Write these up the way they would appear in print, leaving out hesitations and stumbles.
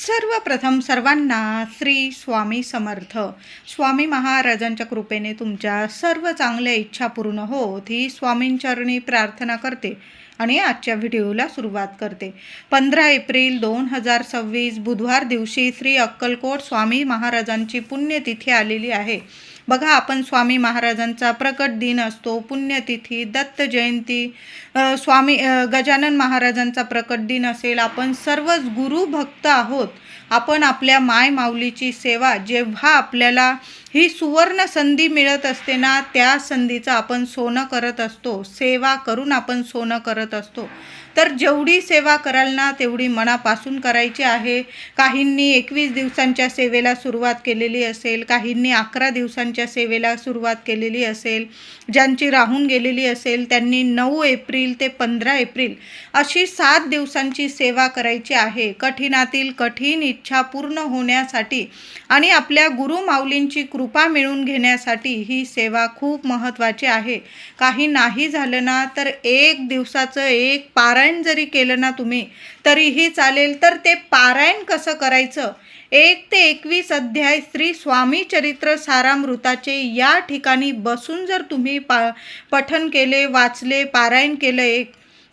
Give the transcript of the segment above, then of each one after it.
सर्वप्रथम सर्वांना श्री स्वामी समर्थ. स्वामी महाराजांच्या कृपेने तुमच्या सर्व चांगल्या इच्छा पूर्ण होत ही स्वामींचरणी प्रार्थना करते आणि आजच्या व्हिडिओला सुरुवात करते. 15 एप्रिल 2026 बुधवार दिवशी श्री अक्कलकोट स्वामी महाराजांची पुण्यतिथी आलेली आहे. बघा, आपण स्वामी महाराजांचा प्रकट दिन असतो, पुण्यतिथी, दत्त जयंती, स्वामी गजानन महाराजांचा प्रकट दिन असेल. आपण सर्वच गुरु भक्त आहोत. आपण आपल्या माय माऊलीची सेवा, जेव्हा आपल्याला ही सुवर्ण संधी मिळत असते ना, त्या संधीचं आपण सोनं करत असतो. सेवा करून आपण सोनं करत असतो. तर जेवढी सेवा कराल ना तेवढी मनापासून करायची आहे. काहींनी 21 दिवसांच्या सेवेला सुरुवात केलेली असेल, काहींनी 11 दिवसांच्या सेवेला सुरुवात केलेली असेल. ज्यांची राहून गेलेली असेल त्यांनी 9 एप्रिल ते 15 एप्रिल अशी 7 दिवसांची सेवा करायची आहे. कठीणातील कठीण इच्छा पूर्ण होण्यासाठी आणि आपल्या गुरु माऊलींची कृपा मिळवून घेण्यासाठी ही सेवा खूप महत्त्वाची आहे. काही नाही झालं ना तर 1 दिवसाचं एक पारायण जरी केलं ना तुम्ही तरीही चालेल. तर ते पारायण कसं करायचं? 1 ते 21 अध्याय श्री स्वामी चरित्र सारामृताचे या ठिकाणी बसून जर तुम्ही पठन केले, वाचले, पारायण केलं, एक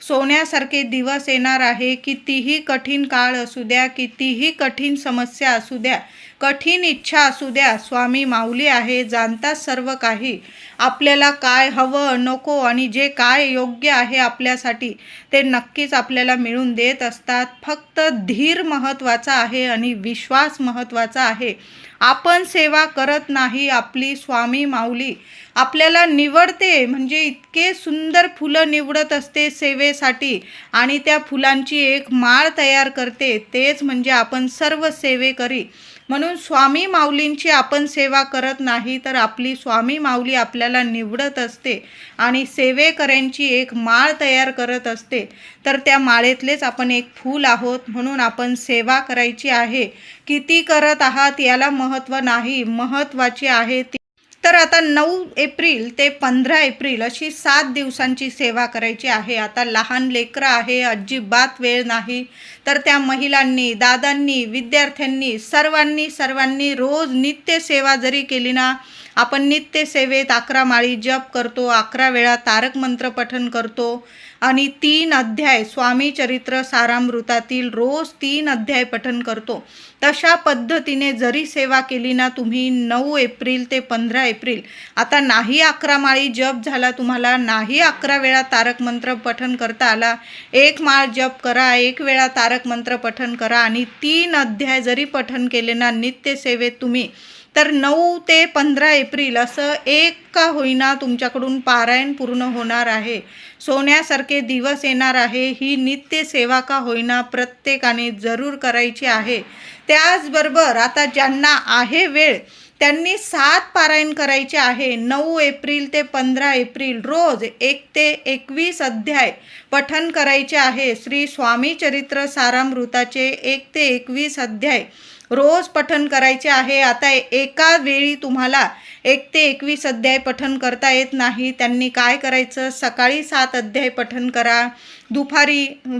सोन्यासारखे दिवस येणार आहे. कितीही कठीण काळ असू द्या, कितीही कठीण समस्या असू द्या, कठीण इच्छा असू द्या, स्वामी माऊली आहे, जाणतात सर्व काही. आपल्याला काय हवं नको आणि जे काय योग्य आहे आपल्यासाठी ते नक्कीच आपल्याला मिळून देत असतात. फक्त धीर महत्त्वाचा आहे आणि विश्वास महत्त्वाचा आहे. आपण सेवा करत नाही, आपली स्वामी माऊली आपल्याला निवडते. म्हणजे इतके सुंदर फुलं निवडत असते सेवेसाठी आणि त्या फुलांची एक माळ तयार करते. तेच म्हणजे आपण सर्व सेवेकरी. म्हणून स्वामी माऊलींची आपण सेवा करत नाही तर आपली स्वामी माऊली आपल्याला निवडत असते आणि सेवेकऱ्यांची एक माळ तयार करत असते. तर त्या माळेतलेच आपण एक फूल आहोत. म्हणून आपण सेवा करायची आहे. किती करत आहात याला महत्त्व नाही, महत्त्वाची आहे ती. तर आता 9 एप्रिल ते 15 एप्रिल अशी 7 दिवसांची सेवा करायची आहे. आता लहान लेकरं आहे, अजिबात वेळ नाही. तर त्या महिलांनी, दादांनी, विद्यार्थ्यांनी सर्वांनी रोज नित्य सेवा जरी केली ना, आपण नित्य सेवेत 11 माळी जप करतो, 11 वेळा तारक मंत्र पठन करतो आणि 3 अध्याय स्वामी चरित्र सारामृतातील रोज 3 अध्याय पठन करतो. तशा पद्धतीने जरी सेवा केली ना तुम्ही 9 एप्रिल ते 15 एप्रिल, आता नाही 11 माळी जप झाला तुम्हाला, नाही 11 वेळा तारक मंत्र पठन करता आला, 1 माळ जप करा, 1 वेळा तारक मंत्र पठन करा आणि 3 अध्याय जरी पठन केले ना नित्य सेवेत तुम्ही, तर 9 ते 15 एप्रिल असं एक का होईना तुमच्याकडून पारायण पूर्ण होणार आहे. सोन्यासारखे दिवस येणार आहे. ही नित्य सेवा का होईना प्रत्येकाने जरूर करायची आहे. त्याचबरोबर आता ज्यांना आहे वेळ त्यांनी 7 पारायण करायचे आहे. 9 एप्रिल ते 15 एप्रिल रोज 1 ते 21 अध्याय पठन करायचे आहे. श्री स्वामी चरित्र सारामृताचे 1 ते 21 अध्याय रोज पठन करायचे आहे. आता एका वेळी तुम्हाला 1 ते 21 अध्याय पठन करता येत नाही. त्यांनी काय करायचं? सकाळी 7 अध्याय पठन करा.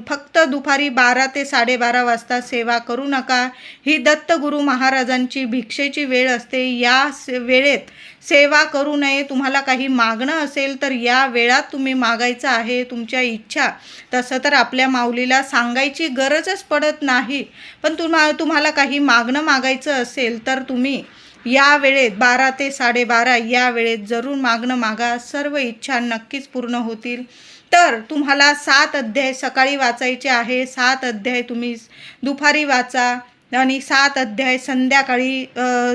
फक्त दुपारी 12 ते 12:30 वाजता सेवा करू नका. ही दत्तगुरू महाराजांची भिक्षेची वेळ असते. या वेळेत सेवा करू नये. तुम्हाला काही मागणं असेल तर या वेळात तुम्ही मागायचं आहे तुमच्या इच्छा. तसं तर आपल्या माऊलीला सांगायची गरजच पडत नाही, पण तुम्हाला काही मागणं मागायचं असेल तर तुम्ही या वेळेत 12 ते 12:30 या वेळेत जरूर मागणं मागा. सर्व इच्छा नक्कीच पूर्ण होतील. तर तुम्हाला 7 अध्याय सकाळी वाचायचे आहे, 7 अध्याय तुम्ही दुपारी वाचा आणि 7 अध्याय संध्याकाळी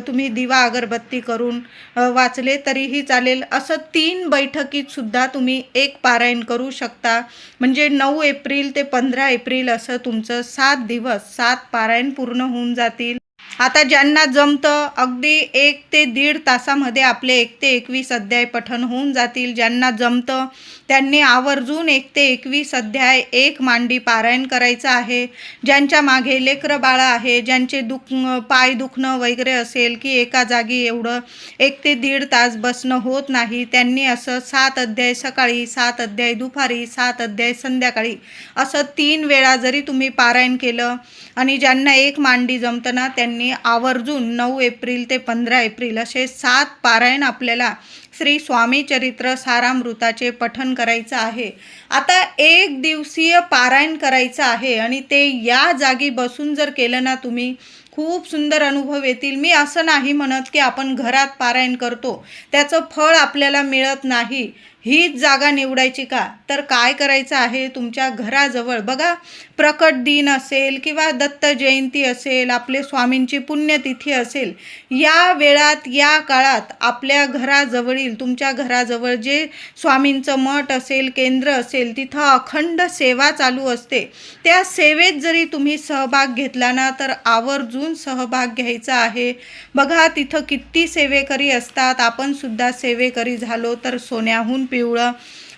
तुम्ही दिवा अगरबत्ती करून वाचले तरीही चालेल. असं 3 बैठकीत सुद्धा तुम्ही एक पारायण करू शकता. म्हणजे 9 एप्रिल ते 15 एप्रिल असं तुमचं 7 दिवस 7 पारायण पूर्ण होऊन जातील. आता ज्यांना जमतं अगदी 1 ते 1.5 तासामध्ये आपले 1 ते 21 अध्याय पठन होऊन जातील. ज्यांना जमतं त्यांनी आवर्जून 1 ते 21 अध्याय एक मांडी पारायण करायचं आहे. ज्यांच्या मागे लेकरं बाळं आहे, ज्यांचे पाय दुखणं वगैरे असेल की एका जागी एवढं 1 ते 1.5 तास बसणं होत नाही, त्यांनी असं 7 अध्याय सकाळी, 7 अध्याय दुपारी, 7 अध्याय संध्याकाळी असं 3 वेळा जरी तुम्ही पारायण केलं आणि ज्यांना एक मांडी जमतं ना, त्यांनी आवर्जून 9 एप्रिल ते 15 एप्रिल असे 7 पारायण आपल्याला श्री स्वामी चरित्र सारामृताचे पठण करायचं आहे. आता 1 दिवसीय पारायण करायचं आहे आणि ते या जागी बसून जर केलं ना तुम्ही, खूप सुंदर अनुभव येतील. मी असं नाही म्हणत की आपण घरात पारायण करतो त्याचं फळ आपल्याला मिळत नाही, हीच जागा निवडायची का? तर काय करायचं आहे, तुमच्या घराजवळ बघा प्रकट दिन असेल किंवा दत्त जयंती असेल, आपले स्वामींची पुण्यतिथी असेल, या वेळात या काळात आपल्या घराजवळील तुमच्या घराजवळ जे स्वामींचं मठ असेल, केंद्र असेल, तिथं अखंड सेवा चालू असते. त्या सेवेत जरी तुम्ही सहभाग घेतला ना, तर आवर्जून सहभाग घ्यायचा आहे. बघा तिथं किती सेवेकरी असतात, आपण सुद्धा सेवेकरी झालो तर सोन्याहून पिवळं.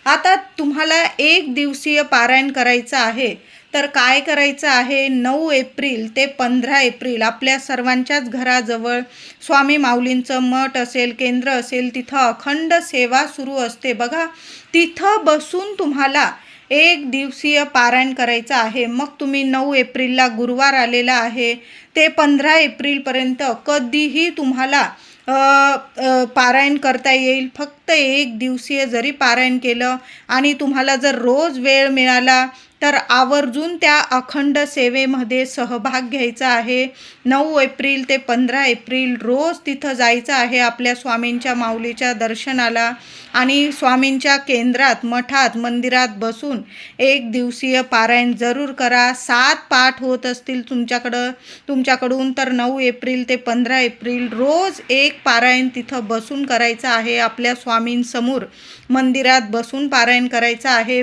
आता तुम्हाला 1 दिवसीय पारायण करायचं आहे, तर काय करायचं आहे, 9 एप्रिल ते 15 एप्रिल आपल्या सर्वांच्याच घराजवळ स्वामी माऊलींचं मठ असेल, केंद्र असेल, तिथं अखंड सेवा सुरू असते. बघा तिथं बसून तुम्हाला 1 दिवसीय पारायण करायचं आहे. मग तुम्ही 9 एप्रिलला गुरुवार आलेला आहे ते 15 एप्रिलपर्यंत कधीही तुम्हाला पारायण करता येईल. फक्त 1 दिवसीय जरी पारायण केलं आणि तुम्हाला जर रोज वेळ मिळाला तर आवर्जून त्या अखंड सेवेमध्ये सहभाग घ्यायचा आहे. 9 एप्रिल ते 15 एप्रिल रोज तिथं जायचं आहे आपल्या स्वामींच्या माऊलीच्या दर्शनाला आणि स्वामींच्या केंद्रात, मठात, मंदिरात बसून 1 दिवसीय पारायण जरूर करा. 7 पाठ होत असतील तुमच्याकडून तर 9 एप्रिल ते 15 एप्रिल रोज एक पारायण तिथं बसून करायचं आहे. आपल्या स्वामींसमोर मंदिरात बसून पारायण करायचं आहे.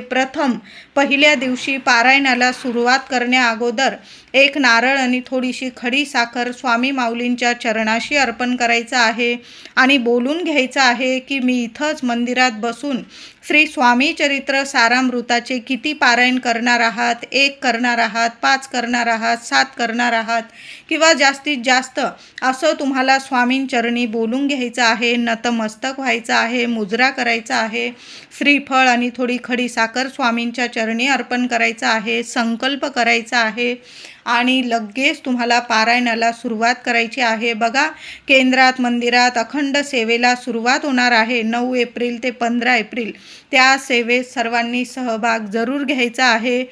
पहिल्या दिवशी पारायणाला सुरुवात करण्या अगोदर 1 नारळ आणि थोडीशी खडी साखर स्वामी माऊलींच्या चरणाशी अर्पण करायचं आहे आणि बोलून घ्यायचं आहे की मी इथंच मंदिरात बसून श्री स्वामी चरित्र सारामृताचे किती पारायण करणार आहात, 1 करणार आहात, 5 करणार आहात, 7 करणार आहात किंवा जास्तीत जास्त असं तुम्हाला स्वामींचरणी बोलून घ्यायचं आहे. नतमस्तक व्हायचं आहे, मुजरा करायचा आहे, श्रीफळ आणि थोडी खडी साखर स्वामींच्या चरणी अर्पण करायचं आहे, संकल्प करायचा आहे आणि लगेच तुम्हाला पारायणाला सुरुवात करायची आहे. बघा केंद्रात, मंदिरात अखंड सेवेला सुरुवात होणार आहे 9 एप्रिल ते 15 एप्रिल. त्या सेवेत सर्वांनी सहभाग जरूर घ्यायचा आहे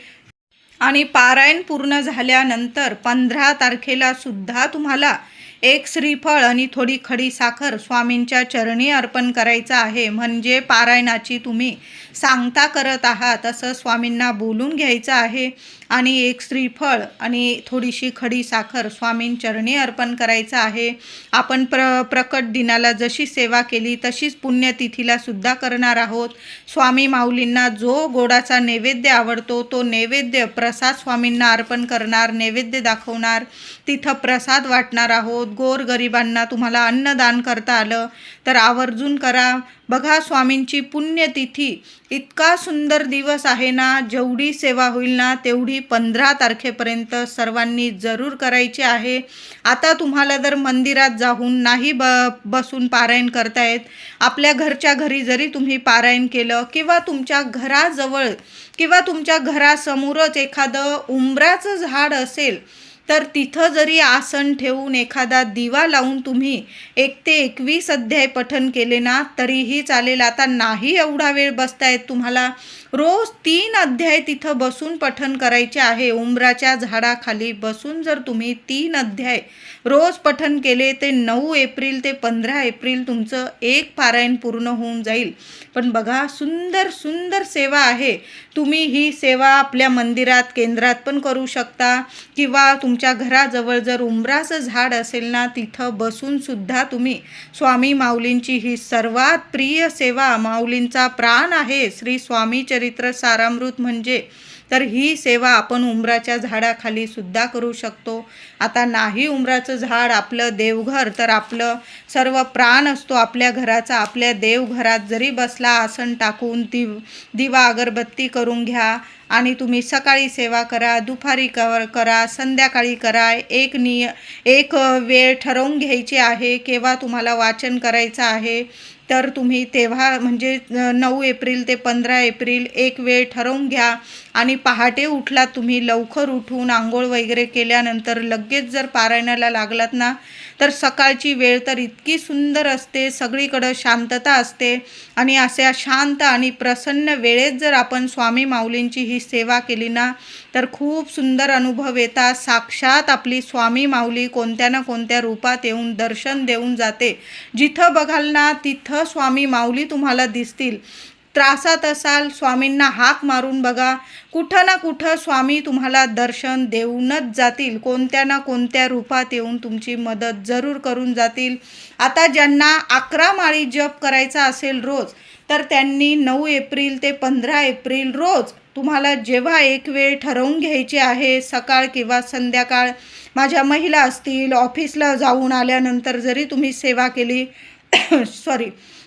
आणि पारायण पूर्ण झाल्यानंतर 15 तारखेला सुद्धा तुम्हाला 1 श्रीफळ आणि थोडी खडी साखर स्वामींच्या चरणी अर्पण करायचं आहे. म्हणजे पारायणाची तुम्ही सांगता करत आहात असं स्वामींना बोलून घ्यायचं आहे आणि 1 श्रीफळ आणि थोडीशी खडी साखर स्वामींचरणी अर्पण करायचं आहे. आपण प्रकट दिनाला जशी सेवा केली तशीच पुण्यतिथीला सुद्धा करणार आहोत. स्वामी माऊलींना जो गोडाचा नैवेद्य आवडतो तो नैवेद्य प्रसाद स्वामींना अर्पण करणार, नैवेद्य दाखवणार, तिथं प्रसाद वाटणार आहोत. गोरगरिबांना तुम्हाला अन्नदान करता आलं तर आवर्जून करा. बघा स्वामींची पुण्यतिथी इतका सुंदर दिवस आहे ना, जेवढी सेवा होईल ना तेवढी 15 तारखेपर्यंत सर्वांनी जरूर करायची आहे. आता तुम्हाला जर मंदिरात जाऊन नाही बसून पारायण करतायत, आपल्या घरच्या घरी जरी तुम्ही पारायण केलं किंवा तुमच्या घराजवळ किंवा तुमच्या घरासमोरच एखादं उंबराचं झाड असेल तर तिथं जरी आसन ठेवून एखादा दिवा लावून तुम्ही 1 ते 21 अध्याय पठण केले ना तरीही चालेल. आता नाही एवढा वेळ बसतायत तुम्हाला, रोज 3 अध्याय तिथं बसून पठण करायचे आहे. उंबराच्या झाडाखाली बसून जर तुम्ही 3 अध्याय रोज पठण केले ते 9 एप्रिल ते 15 एप्रिल तुमचं 1 पारायण पूर्ण होऊन जाईल. पण बघा सुंदर सुंदर सेवा आहे. तुम्ही ही सेवा आपल्या मंदिरात, केंद्रात पण करू शकता किंवा तुमच्या घराजवळ जर उंबराचं झाड असेल ना तिथं बसून सुद्धा तुम्ही स्वामी माऊलींची ही सर्वात प्रिय सेवा, माऊलींचा प्राण आहे श्री स्वामी चरित्र सारामृत म्हणजे तर ही सेवा आपण उंबराच्या झाडाखाली सुद्धा करू शकतो. आता नाही उंबराचं झाड आपलं देवघर, तर आपलं सर्व प्राण असतो आपल्या घराचा. आपल्या देवघरात जरी बसला आसन टाकून दिवा अगरबत्ती करून घ्या आणि तुम्ही सकाळी सेवा करा, दुपारी करा, संध्याकाळी करा. एक वेळ ठरवून घ्यायची आहे केव्हा तुम्हाला वाचन करायचं आहे. तर तुम्ही तेव्हा म्हणजे 9 एप्रिल ते 15 एप्रिल एक वेळ ठरवून घ्या आणि पहाटे उठलात तुम्ही, लवकर उठून आंघोळ वगैरे केल्यानंतर लगेच जर पारायणाला लागलात ना, तर सकाळची वेळ तर इतकी सुंदर असते, सगळीकडं शांतता असते आणि अशा शांत आणि प्रसन्न वेळेत जर आपण स्वामी माऊलींची ही सेवा केली ना, तर खूप सुंदर अनुभव येतात. साक्षात आपली स्वामी माऊली कोणत्या ना कोणत्या रूपात येऊन दर्शन देऊन जाते. जिथं बघाल ना तिथं स्वामी माऊली तुम्हाला दिसतील. त्रासात असाल, स्वामींना हाक मारून बघा, कुठं ना कुठं स्वामी तुम्हाला दर्शन देऊनच जातील. कोणत्या ना कोणत्या रूपात येऊन तुमची मदत जरूर करून जातील. आता ज्यांना 11 माळी जप करायचा असेल रोज, तर त्यांनी 9 एप्रिल ते 15 एप्रिल रोज तुम्हाला जेव्हा एक वेळ ठरवून घ्यायची आहे, सकाळ किंवा संध्याकाळ. माझ्या महिला असतील, ऑफिसला जाऊन आल्यानंतर जरी तुम्ही सेवा केली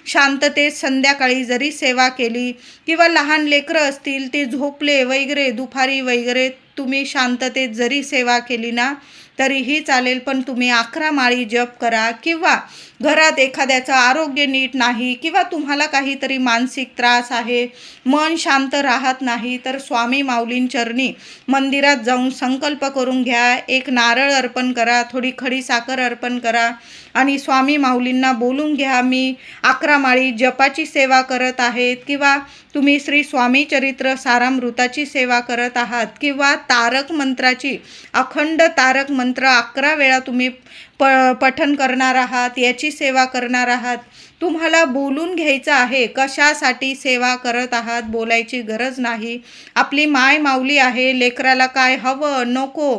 शांततेत संध्याकाळी जरी सेवा केली, किंवा लहान लेकरं असतील ते झोपले वगैरे दुपारी वगैरे तुम्ही शांततेत जरी सेवा केली ना तरीही चालेल. पण तुम्ही 11 माळी जप करा. किंवा घरात एखाद्याचं आरोग्य नीट नाही, किंवा तुम्हाला काहीतरी मानसिक त्रास आहे, मन शांत राहत नाही, तर स्वामी माऊलींचरणी मंदिरात जाऊन संकल्प करून घ्या. एक नारळ अर्पण करा, थोडी खडी साखर अर्पण करा आणि स्वामी माऊलींना बोलून घ्या, मी 11 माळी जपाची सेवा करत आहेत, किंवा तुम्ही श्री स्वामी चरित्र सारामृताची सेवा करत आहात, किंवा तारक मंत्राची अखंड तारक मंत्र 11 वेळा तुम्ही पठण करणार आहात, याची सेवा करणार आहात. तुम्हाला बोलून घ्यायचं आहे. कशासाठी सेवा करत आहात बोलायची गरज नाही. आपली माय माऊली आहे, लेकराला काय हवं नको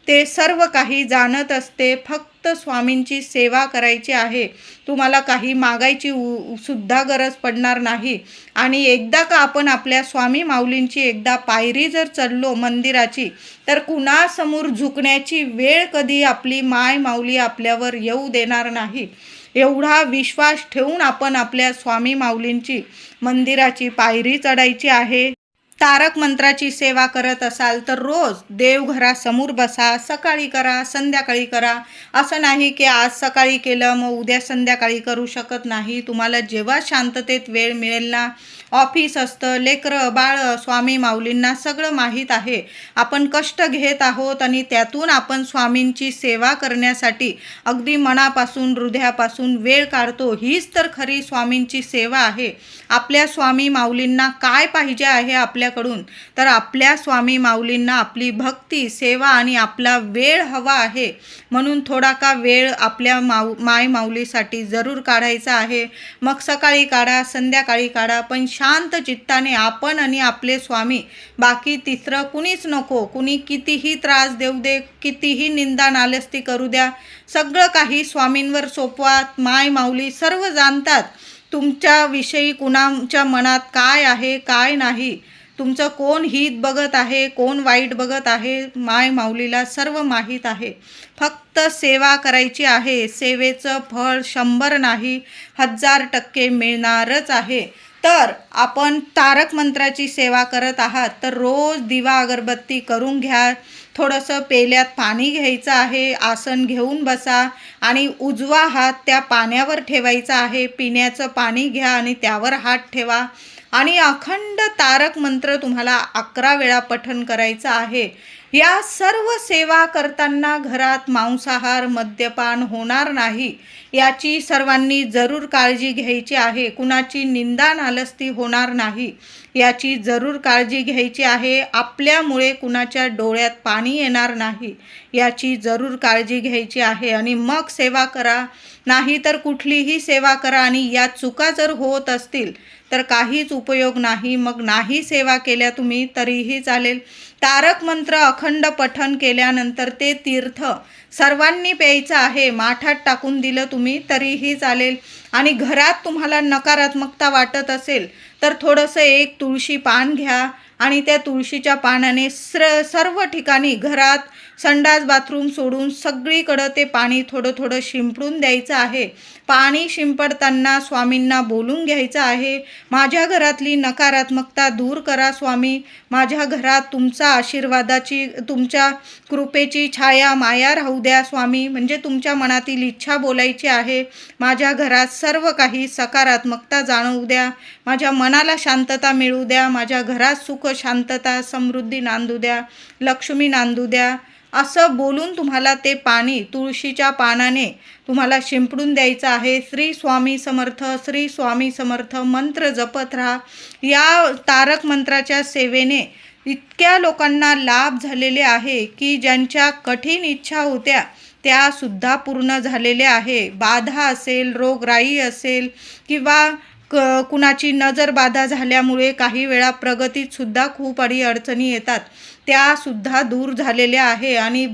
ते सर्व काही जाणत असते. फक्त स्वामींची सेवा करायची आहे. तुम्हाला काही मागायची सुद्धा गरज पडणार नाही. आणि एकदा का आपण आपल्या स्वामी माऊलींची एकदा पायरी जर चढलो मंदिराची, तर कुणासमोर झुकण्याची वेळ कधी आपली माय माऊली आपल्यावर येऊ देणार नाही. एवढा विश्वास ठेवून आपण आपल्या स्वामी माऊलींची मंदिराची पायरी चढायची आहे. तारक मंत्राची सेवा करत असाल तर रोज देवघरासमोर बसा, सकाळी करा, संध्याकाळी करा. असं नाही की आज सकाळी केलं मग उद्या संध्याकाळी करू शकत नाही. तुम्हाला जेव्हा शांततेत वेळ मिळेल ना, ऑफिस असतं, लेकरं बाळं, स्वामी माऊलींना सगळं माहीत आहे. आपण कष्ट घेत आहोत आणि त्यातून आपण स्वामींची सेवा करण्यासाठी अगदी मनापासून हृदयापासून वेळ काढतो. हीच तर खरी स्वामींची सेवा आहे. आपल्या स्वामी माऊलींना काय पाहिजे आहे आपल्याकडून, तर आपल्या स्वामी माऊलींना आपली भक्ती, सेवा आणि आपला वेळ हवा आहे. म्हणून थोडा का वेळ आपल्या माय माऊलीसाठी जरूर काढायचा आहे. मग सकाळी काढा, संध्याकाळी काढा, पण शांत चित्ताने आपण आणि आपले स्वामी. बाकी तिसरं कुणीच नको. कुणी कितीही त्रास देऊ दे, कितीही निंदा नालस्ती करू द्या, सगळं काही स्वामींवर सोपवा. माय माऊली सर्व जाणतात तुमच्याविषयी, कुणाच्या मनात काय आहे काय नाही, तुमचं कोण हित बघत आहे कोण वाईट बघत आहे, माय माऊलीला सर्व माहीत आहे. फक्त सेवा करायची आहे. सेवेचं फळ 100 नाही 1000% मिळणारच आहे. तर आपण तारक मंत्राची सेवा करत आहात तर रोज दिवा अगरबत्ती करून घ्या. थोडंसं पेल्यात पाणी घ्यायचं आहे, आसन घेऊन बसा आणि उजवा हात त्या पाण्यावर ठेवायचा आहे. पिण्याचं पाणी घ्या आणि त्यावर हात ठेवा आणि अखंड तारक मंत्र तुम्हाला 11 वेळा पठण करायचं आहे. या सर्व सेवा करताना घरात मांसाहार, मद्यपान होणार नाही, याची सर्वांनी जरूर काळजी घ्यायची आहे. कुणाची निंदा नालस्ती होणार नाही, याची जरूर काळजी घ्यायची आहे. आपल्यामुळे कुणाच्या डोळ्यात पाणी येणार नाही, याची जरूर काळजी घ्यायची आहे. आणि मग सेवा करा, नाही तर कुठलीही सेवा करा. आणि या चुका जर होत असतील तर काहीच उपयोग नाही. मग नाही सेवा केल्या तुम्ही तरीही चालेल. तारक मंत्र अखंड पठण केल्यानंतर ते तीर्थ सर्वांनी प्यायचं आहे. माठात टाकून दिलं तुम्ही तरीही चालेल. आणि घरात तुम्हाला नकारात्मकता वाटत असेल तर थोडंसं एक तुळशी पान घ्या आणि त्या तुळशीच्या पानाने सर्व ठिकाणी घरात संडास बाथरूम सोडून सगळीकडं ते पाणी थोडं थोडं शिंपडून द्यायचं आहे. पाणी शिंपडताना स्वामींना बोलून घ्यायचं आहे, माझ्या घरातली नकारात्मकता दूर करा स्वामी, माझ्या घरात तुमचा आशीर्वादाची, तुमच्या कृपेची छाया माया राहू द्या स्वामी. म्हणजे तुमच्या मनातील इच्छा बोलायची आहे, माझ्या घरात सर्व काही सकारात्मकता जाणवू द्या, माझ्या मनाला शांतता मिळू द्या, माझ्या घरात सुख शांतता समृद्धी नांदू द्या, लक्ष्मी नांदू द्या. असं बोलून तुम्हाला ते पाणी तुळशीच्या पानाने तुम्हाला शिंपडून द्यायचं आहे. श्री स्वामी समर्थ, श्री स्वामी समर्थ मंत्र जपत राहा. या तारक मंत्राच्या सेवेने इतक्या लोकांना लाभ झालेले आहे की ज्यांच्या कठीण इच्छा होत्या त्या सुद्धा पूर्ण झालेल्या आहे. बाधा असेल, रोगराई असेल किंवा कुणाची नजरबाधा झाल्यामुळे काही वेळा प्रगतीत सुद्धा खूप अडचणी येतात, त्यासुद्धा दूर झालेल्या आहे आणि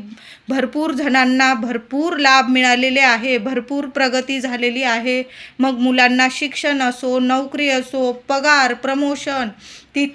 भरपूर जणांना भरपूर लाभ मिळालेले आहे, भरपूर प्रगती झालेली आहे. मग मुलांना शिक्षण असो, नोकरी असो, पगार, प्रमोशन,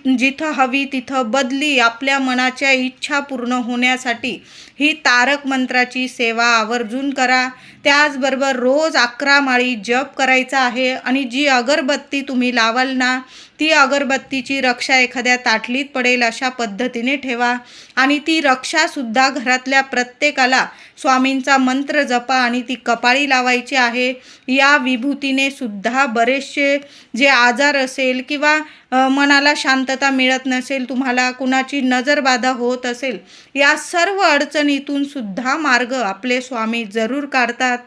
जिथं हवी तिथं बदली, आपल्या मनाच्या इच्छा पूर्ण होण्यासाठी ही तारक मंत्राची सेवा आवर्जून करा. त्याचबरोबर रोज 11 माळी जप करायचा आहे आणि जी अगरबत्ती तुम्ही लावाल ना, ती अगरबत्तीची रक्षा एखाद्या ताटलीत पडेल अशा पद्धतीने ठेवा आणि ती रक्षासुद्धा घरातल्या प्रत्येकाला स्वामींचा मंत्र जपा आणि ती कपाळी लावायची आहे. या विभूतीने सुद्धा बरेचसे जे आजार असेल किंवा मनाला शांतता मिळत नसेल, तुम्हाला कुणाची नजरबाधा होत असेल, या सर्व अडचणीतून सुद्धा मार्ग आपले स्वामी जरूर काढतात.